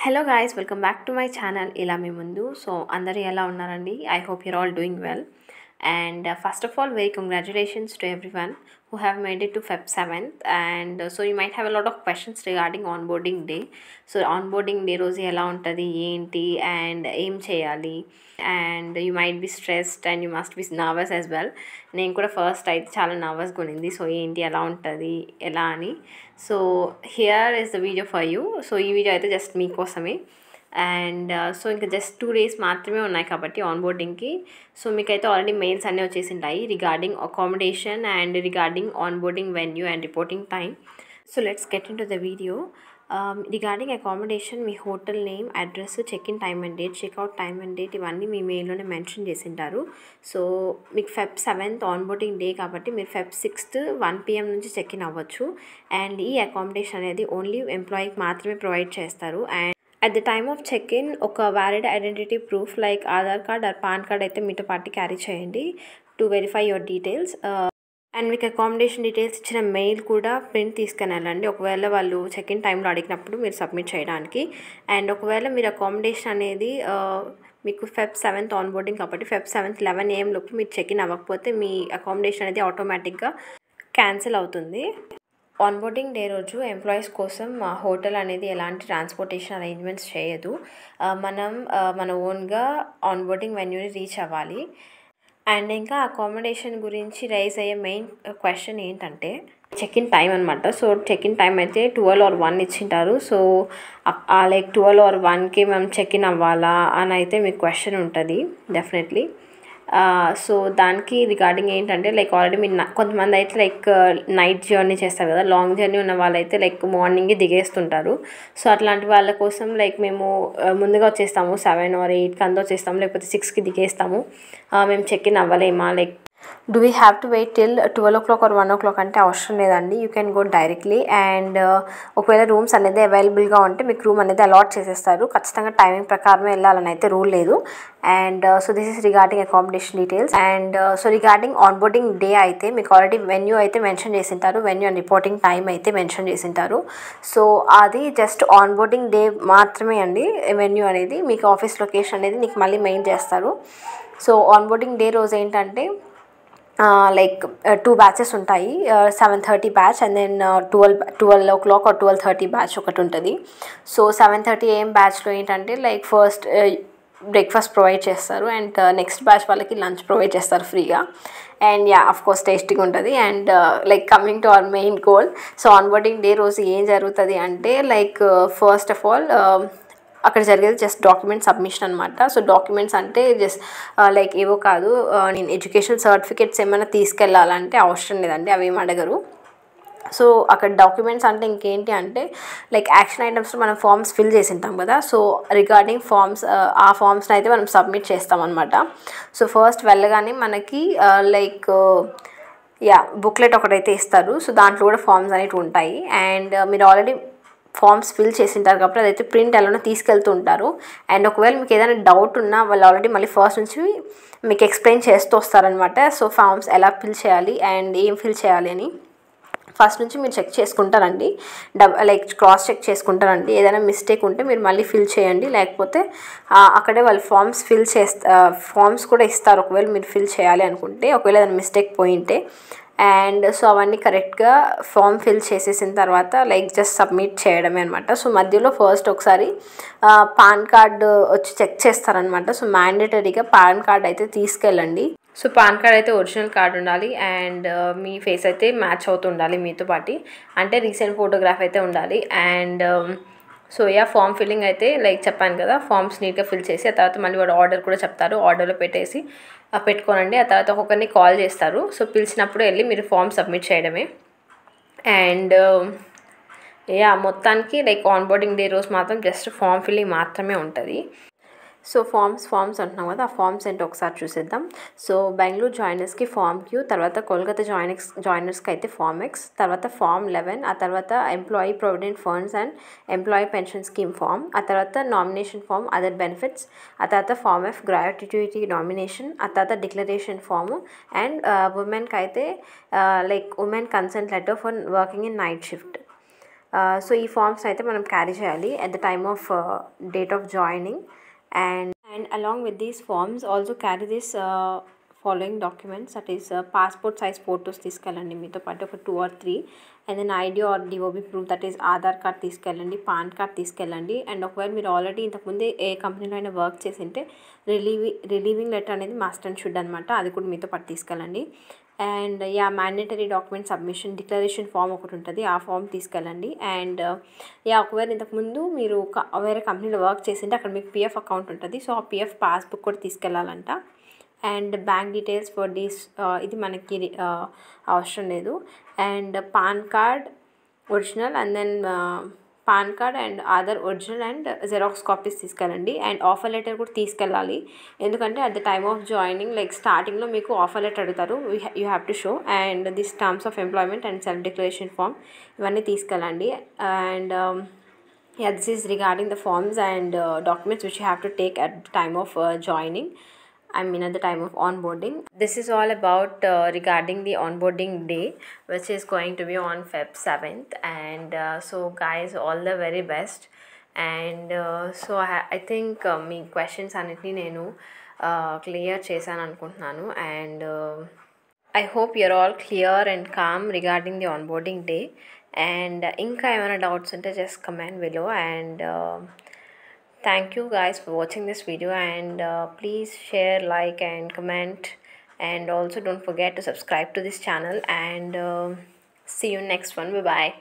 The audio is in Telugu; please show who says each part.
Speaker 1: Hello guys, welcome back to my channel Ila Mi Mundu. So అందరూ ఎలా ఉన్నారండి? I hope you're all doing well. And first of all, very congratulations to everyone who have made it to Feb 7th. And so you might have a lot of questions regarding onboarding day. So onboarding day రోజు ఎలా ఉంటుంది ఏంటి and ఏం చేయాలి, and you might be stressed and you must be nervous as well. నేను కూడా ఫస్ట్ అయితే చాలా నర్వస్గా ఉన్నింది. సో ఏంటి ఎలా ఉంటుంది ఎలా అని. So here is the video for you. So ఈ వీడియో అయితే జస్ట్ మీకోసమే. అండ్ సో ఇంకా జస్ట్ 2 days మాత్రమే ఉన్నాయి కాబట్టి ఆన్బోర్డింగ్కి. సో మీకైతే ఆల్రెడీ మెయిల్స్ అన్నీ వచ్చేసి ఉంటాయి regarding accommodation and regarding onboarding venue and reporting time. So let's get into the video. Regarding accommodation మీ hotel name, address, check in time and date, checkout time and date ఇవన్నీ మీ మెయిల్లోనే మెన్షన్ చేసి ఉంటారు. సో మీకు Feb 7th ఆన్బోర్డింగ్ డే కాబట్టి మీరు Feb 6th 1 PM నుంచి చెక్ ఇన్ అవ్వచ్చు. అండ్ ఈ అకామిడేషన్ అనేది ఓన్లీ ఎంప్లాయీకి మాత్రమే ప్రొవైడ్ చేస్తారు. And at the time of check in ఒక valid identity proof like Aadhaar card or PAN card అయితే మీతో పాటు క్యారీ చేయండి to verify your details. And మీకు అకామిడేషన్ డీటెయిల్స్ ఇచ్చిన మెయిల్ కూడా ప్రింట్ తీసుకుని వెళ్ళండి ఒకవేళ వాళ్ళు చెక్ ఇన్ టైంలో అడిగినప్పుడు మీరు సబ్మిట్ చేయడానికి. అండ్ ఒకవేళ మీరు అకామిడేషన్ అనేది మీకు Feb 7th ఆన్బోర్డింగ్ కాబట్టి Feb 7th 11 AM లోపు మీరు చెక్ ఇన్ అవ్వకపోతే మీ అకామిడేషన్ అనేది ఆటోమేటిక్గా క్యాన్సిల్ అవుతుంది. ఆన్బోర్డింగ్ డే రోజు ఎంప్లాయీస్ కోసం హోటల్ అనేది ఎలాంటి ట్రాన్స్పోర్టేషన్ అరేంజ్మెంట్స్ చేయదు. మనం మన ఓన్గా ఆన్బోర్డింగ్ వెన్యూని రీచ్ అవ్వాలి. అండ్ ఇంకా అకామిడేషన్ గురించి రైజ్ అయ్యే మెయిన్ క్వశ్చన్ ఏంటంటే చెక్ ఇన్ టైం అనమాట. సో చెక్ ఇన్ టైం అయితే 12 or 1 ఇచ్చింటారు. సో లైక్ 12 or 1కి మనం చెక్ ఇన్ అవ్వాలా అని అయితే మీకు క్వశ్చన్ ఉంటుంది డెఫినెట్లీ. సో దానికి రిగార్డింగ్ ఏంటంటే లైక్ ఆల్రెడీ మీరు కొంతమంది అయితే లైక్ నైట్ జర్నీ చేస్తారు కదా, లాంగ్ జర్నీ ఉన్న వాళ్ళైతే లైక్ మార్నింగే దిగేస్తుంటారు. సో అట్లాంటి వాళ్ళ కోసం లైక్ మేము ముందుగా వచ్చేస్తాము 7 or 8కి అంతా వచ్చేస్తాము, లేకపోతే 6కి దిగేస్తాము. మేము చెక్ ఇన్ అవ్వలేమా, like do we have to wait till 12 o'clock or 1 o'clock అంటే అవసరం లేదండి. You can go directly. And ఒకవేళ రూమ్స్ అనేది అవైలబుల్గా ఉంటే మీకు రూమ్ అనేది అలాట్ చేసేస్తారు. ఖచ్చితంగా టైమింగ్ ప్రకారమే వెళ్ళాలని అయితే రూల్ లేదు. And so this is regarding accommodation details. And so regarding onboarding day అయితే మీకు ఆల్రెడీ వెన్యూ అయితే మెన్షన్ చేసింటారు, వెన్యూ అండ్ రిపోర్టింగ్ టైం అయితే మెన్షన్ చేసింటారు. సో అది జస్ట్ ఆన్బోర్డింగ్ డే మాత్రమే అండి. వెన్యూ అనేది మీకు ఆఫీస్ లొకేషన్ అనేది మీకు మళ్ళీ మెయిల్ చేస్తారు. సో ఆన్బోర్డింగ్ డే రోజు ఏంటంటే లైక్ 2 batches ఉంటాయి. 7:30 batch and then 12 o'clock or 12:30 batch ఒకటి ఉంటుంది. సో 7:30 AM బ్యాచ్లో ఏంటంటే లైక్ ఫస్ట్ బ్రేక్ఫాస్ట్ ప్రొవైడ్ చేస్తారు అండ్ నెక్స్ట్ బ్యాచ్ వాళ్ళకి లంచ్ ప్రొవైడ్ చేస్తారు ఫ్రీగా. అండ్ యా అఫ్ కోర్స్ టేస్టీగా ఉంటుంది. And like coming to our main goal. So onboarding day రోజు ఏం జరుగుతుంది అంటే లైక్ ఫస్ట్ ఆఫ్ ఆల్ అక్కడ జరిగేది జస్ట్ డాక్యుమెంట్ సబ్మిషన్ అనమాట. సో డాక్యుమెంట్స్ అంటే జస్ట్ లైక్ ఏవో కాదు, నేను ఎడ్యుకేషన్ సర్టిఫికేట్స్ ఏమైనా తీసుకెళ్ళాలంటే అవసరం లేదండి, అవి ఏమి అడగరు. సో అక్కడ డాక్యుమెంట్స్ అంటే ఇంకేంటి అంటే లైక్ యాక్షన్ ఐటమ్స్లో మనం ఫామ్స్ ఫిల్ చేసి ఉంటాం కదా. సో రిగార్డింగ్ ఫామ్స్ ఆ ఫామ్స్ని అయితే మనం సబ్మిట్ చేస్తాం అనమాట. సో ఫస్ట్ వెళ్ళగానే మనకి లైక్ బుక్లెట్ ఒకటైతే ఇస్తారు. సో దాంట్లో కూడా ఫామ్స్ అనేవి ఉంటాయి. అండ్ మీరు ఆల్రెడీ ఫామ్స్ ఫిల్ చేసింటారు కాబట్టి అదైతే ప్రింట్ ఎలానో తీసుకెళ్తూ ఉంటారు. అండ్ ఒకవేళ మీకు ఏదైనా డౌట్ ఉన్నా వాళ్ళు ఆల్రెడీ మళ్ళీ ఫస్ట్ నుంచి మీకు ఎక్స్ప్లెయిన్ చేస్తూ వస్తారనమాట. సో ఫామ్స్ ఎలా ఫిల్ చేయాలి అండ్ ఏం ఫిల్ చేయాలి అని ఫస్ట్ నుంచి మీరు చెక్ చేసుకుంటారండి, లైక్ క్రాస్ చెక్ చేసుకుంటారండి. ఏదైనా మిస్టేక్ ఉంటే మీరు మళ్ళీ ఫిల్ చేయండి, లేకపోతే అక్కడే వాళ్ళు ఫామ్స్ కూడా ఇస్తారు ఒకవేళ మీరు ఫిల్ చేయాలి అనుకుంటే, ఒకవేళ ఏదైనా మిస్టేక్ పోయింటే. అండ్ సో అవన్నీ కరెక్ట్గా ఫామ్ ఫిల్ చేసేసిన తర్వాత లైక్ జస్ట్ సబ్మిట్ చేయడమే అనమాట. సో మధ్యలో ఫస్ట్ ఒకసారి పాన్ కార్డ్ వచ్చి చెక్ చేస్తారనమాట. సో మ్యాండేటరీగా పాన్ కార్డ్ అయితే తీసుకెళ్ళండి. సో పాన్ కార్డ్ అయితే ఒరిజినల్ కార్డ్ ఉండాలి అండ్ మీ ఫేస్ అయితే మ్యాచ్ అవుతూ ఉండాలి మీతో పాటు, అంటే రీసెంట్ ఫోటోగ్రాఫ్ అయితే ఉండాలి. అండ్ సో ఫామ్ ఫిల్లింగ్ అయితే లైక్ చెప్పాను కదా, ఫామ్స్ నీట్గా ఫిల్ చేసి ఆ తర్వాత మళ్ళీ వాడు ఆర్డర్ కూడా చెప్తారు, ఆర్డర్లో పెట్టేసి పెట్టుకోనండి. ఆ తర్వాత ఒక్కొక్కరిని కాల్ చేస్తారు. సో పిలిచినప్పుడు వెళ్ళి మీరు ఫామ్ సబ్మిట్ చేయడమే. అండ్ మొత్తానికి లైక్ ఆన్బోర్డింగ్ డే రోజు మాత్రం జస్ట్ ఫామ్ ఫిల్లింగ్ మాత్రమే ఉంటుంది. సో ఫామ్స్ అంటున్నాం కదా, ఆ ఫామ్స్ ఏంటో ఒకసారి చూసేద్దాం. సో బెంగళూరు జాయినర్స్కి ఫామ్ క్యూ, తర్వాత కోల్కతా జాయినర్స్కి అయితే ఫామ్ ఎక్స్, తర్వాత ఫామ్ 11, ఆ తర్వాత employee provident funds and employee pension scheme form, ఆ తర్వాత నామినేషన్ ఫామ్ అదర్ బెనిఫిట్స్, ఆ తర్వాత ఫామ్ ఎఫ్ గ్రాట్యుటీ నామినేషన్, ఆ తర్వాత డిక్లరేషన్ ఫాము. అండ్ ఉమెన్కి అయితే like women consent letter for working in night shift. So ఈ ఫామ్స్ అయితే మనం క్యారీ చేయాలి at the time of date of joining. And along with these forms also carry this following documents, that is passport size photos తీసుకెళ్ళండి మీతో పాటు ఒక 2 or 3, and then ID or DOB proof, that is Aadhaar card తీసుకెళ్ళండి, పాన్ కార్డ్ తీసుకెళ్ళండి. అండ్ ఒకవేళ మీరు ఆల్రెడీ ఇంతకుముందే ఏ కంపెనీలో అయినా వర్క్ చేసింటే రిలీవింగ్ లెటర్ అనేది మస్ట్ అండ్ షుడ్ అనమాట, అది కూడా మీతో పాటు తీసుకెళ్ళండి. And mandatory document submission declaration form ఒకటి ఉంటుంది, ఆ ఫామ్ తీసుకెళ్ళండి. అండ్ ఒకవేళ ఇంతకుముందు మీరు వేరే కంపెనీలో వర్క్ చేసింటే అక్కడ మీకు పిఎఫ్ అకౌంట్ ఉంటుంది, సో ఆ పిఎఫ్ పాస్బుక్ కూడా తీసుకెళ్ళాలంట. And bank details for these, ఇది మనకి అవసరం లేదు. And PAN card original, and then PAN card and Aadhaar original and xerox copies తీసుకెళ్ళండి. అండ్ ఆఫర్ లెటర్ కూడా తీసుకెళ్ళాలి, ఎందుకంటే at the time of joining like స్టార్టింగ్లో మీకు ఆఫర్ లెటర్ అడుగుతారు, you have to show. And this terms of employment and self declaration form ఇవన్నీ తీసుకెళ్ళండి. And this is regarding the forms and documents which you have to take at the time of joining, I mean at the time of onboarding. This is all about regarding the onboarding day, which is going to be on Feb 7th. And so guys, all the very best. And so I think me questions అన్నిటినీ నేను క్లియర్ చేశాను అనుకుంటున్నాను. And I hope you're all clear and calm regarding the onboarding day. And ఇంకా ఏమైనా డౌట్స్ ఉంటే just comment below. And thank you guys for watching this video, and please share, like and comment, and also don't forget to subscribe to this channel. And see you next one. Bye bye.